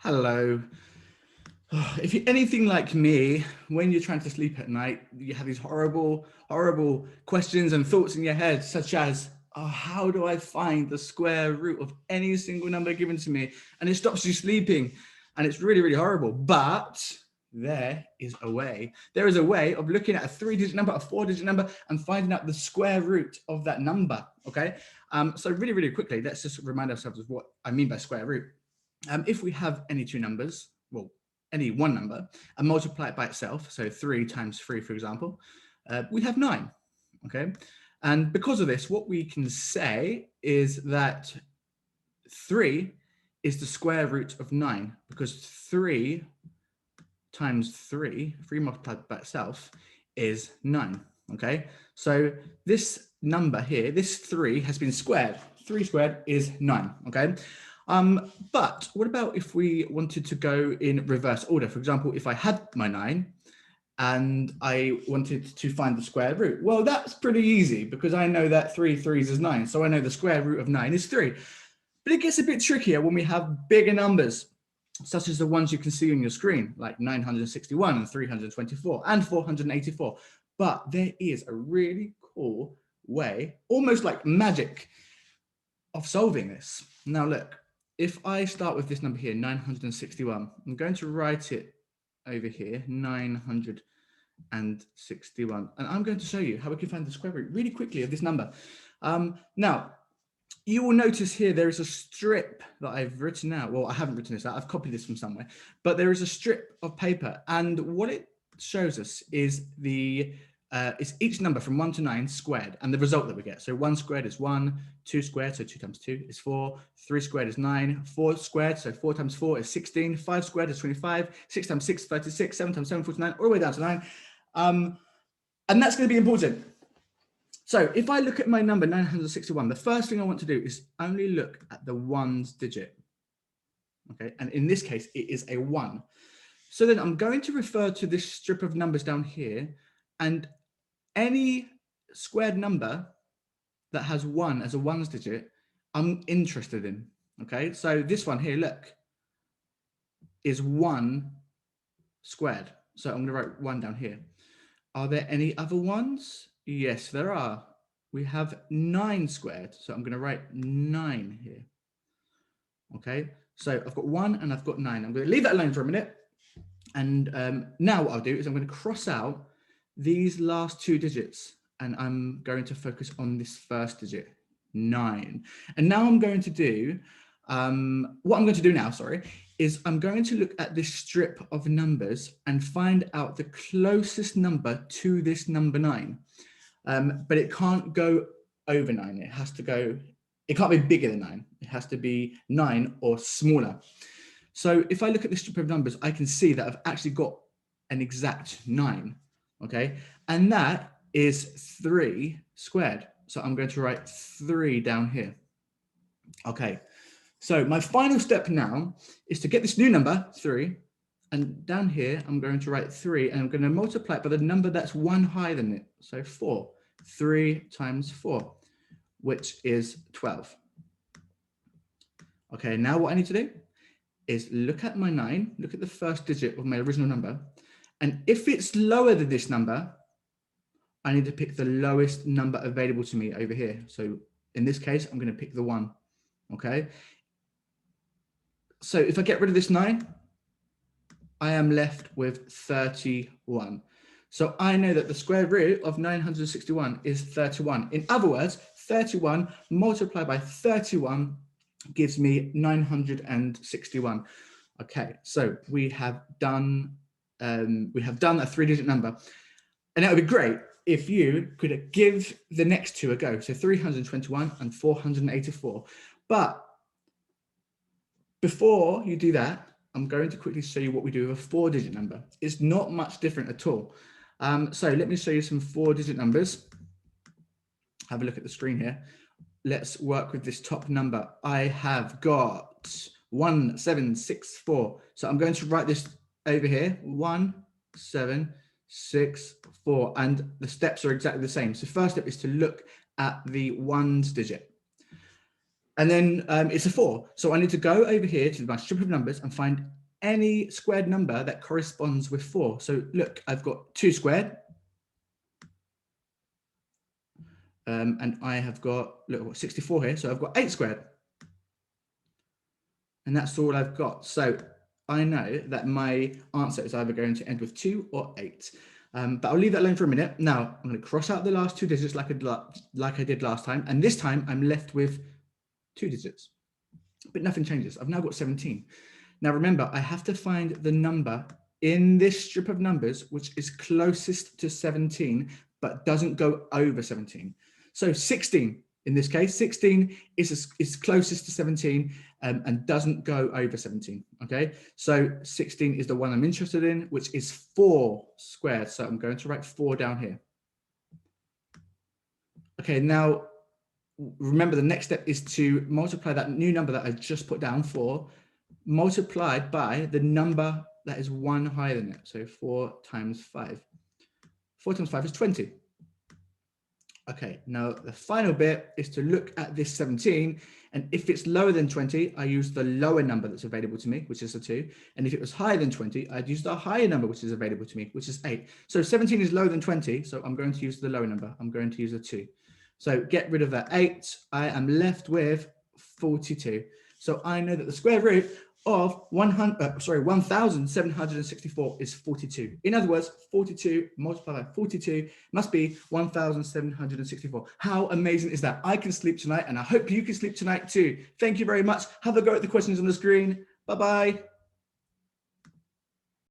Hello. If you're anything like me, when you're trying to sleep at night, you have these horrible questions and thoughts in your head, such as, oh, how do I find the square root of any single number given to me? And it stops you sleeping. And it's really horrible. But there is a way. There is a way of looking at a 3-digit number, a 4-digit number, and finding out the square root of that number. Okay. So really quickly, let's just remind ourselves of what I mean by square root. If we have any two numbers, well, any one number, and multiply it by itself, so 3 times 3, for example, we have 9, okay? And because of this, what we can say is that 3 is the square root of 9, because 3 times 3 multiplied by itself, is 9, okay? So this number here, this 3 has been squared. 3 squared is 9, okay? But what about if we wanted to go in reverse order? For example, if I had my 9 and I wanted to find the square root, well, that's pretty easy because I know that 3 threes is 9. So I know the square root of 9 is 3. But it gets a bit trickier when we have bigger numbers, such as the ones you can see on your screen, like 961 and 324 and 484. But there is a really cool way, almost like magic, of solving this. Now look, if I start with this number here, 961, I'm going to write it over here, 961, and I'm going to show you how we can find the square root really quickly of this number. Now, you will notice here there is a strip that I've written out. Well, I haven't written this out, I've copied this from somewhere, but there is a strip of paper, and what it shows us is it's each number from 1 to 9 squared and the result that we get. So 1 squared is 1, 2 squared, so 2 times 2 is 4, 3 squared is 9, 4 squared, so 4 times 4 is 16, 5 squared is 25, 6 times 6 is 36, 7 times 7 is 49, all the way down to 9. And that's going to be important. So if I look at my number 961, the first thing I want to do is only look at the ones digit. Okay, and in this case, it is a 1. So then I'm going to refer to this strip of numbers down here, and any squared number that has 1 as a ones digit, I'm interested in. Okay, so this one here, look, is 1 squared. So I'm going to write 1 down here. Are there any other ones? Yes, there are. We have 9 squared. So I'm going to write 9 here. Okay, so I've got 1 and I've got 9. I'm going to leave that alone for a minute. And now what I'll do is I'm going to cross out these last 2 digits, and I'm going to focus on this first digit, 9. And now I'm going to do, what I'm going to do now, sorry, is I'm going to look at this strip of numbers and find out the closest number to this number 9. But it can't go over 9. It has to go, it can't be bigger than 9. It has to be 9 or smaller. So if I look at this strip of numbers, I can see that I've actually got an exact 9, okay? And that is 3 squared. So I'm going to write 3 down here. Okay, so my final step now is to get this new number, 3, and down here, I'm going to write 3, and I'm going to multiply it by the number that's 1 higher than it, so 4. 3 times 4, which is 12. Okay, now what I need to do is look at my 9, look at the first digit of my original number, and if it's lower than this number, I need to pick the lowest number available to me over here. So in this case, I'm going to pick the 1, okay? So if I get rid of this 9, I am left with 31. So I know that the square root of 961 is 31. In other words, 31 multiplied by 31 gives me 961. Okay, so we have done a 3-digit number, and that would be great if you could give the next 2 a go. So 321 and 484. But before you do that, I'm going to quickly show you what we do with a 4-digit number. It's not much different at all. So let me show you some 4-digit numbers. Have a look at the screen here. Let's work with this top number. I have got 1764. So I'm going to write this over here, 1764, and the steps are exactly the same. So first step is to look at the ones digit. And then it's a 4. So I need to go over here to my strip of numbers and find any squared number that corresponds with 4. So look, I've got 2 squared. And I have got, look, 64 here. So I've got 8 squared. And that's all I've got. So I know that my answer is either going to end with 2 or 8. But I'll leave that alone for a minute. Now I'm going to cross out the last 2 digits like I did last time. And this time I'm left with 2 digits. But nothing changes. I've now got 17. Now remember, I have to find the number in this strip of numbers which is closest to 17, but doesn't go over 17. So 16, in this case, 16 is closest to 17 and doesn't go over 17, okay? So 16 is the one I'm interested in, which is 4 squared. So I'm going to write 4 down here. Okay, now remember the next step is to multiply that new number that I just put down, 4, multiplied by the number that is 1 higher than it. So 4 times 5. 4 times 5 is 20. Okay, now the final bit is to look at this 17, and if it's lower than 20, I use the lower number that's available to me, which is a 2. And if it was higher than 20, I'd use the higher number which is available to me, which is 8. So 17 is lower than 20, so I'm going to use the lower number. I'm going to use a 2. So get rid of that 8. I am left with 42. So I know that the square root of 1,764 is 42. In other words, 42 multiplied by 42 must be 1,764. How amazing is that? I can sleep tonight, and I hope you can sleep tonight too. Thank you very much. Have a go at the questions on the screen. Bye-bye.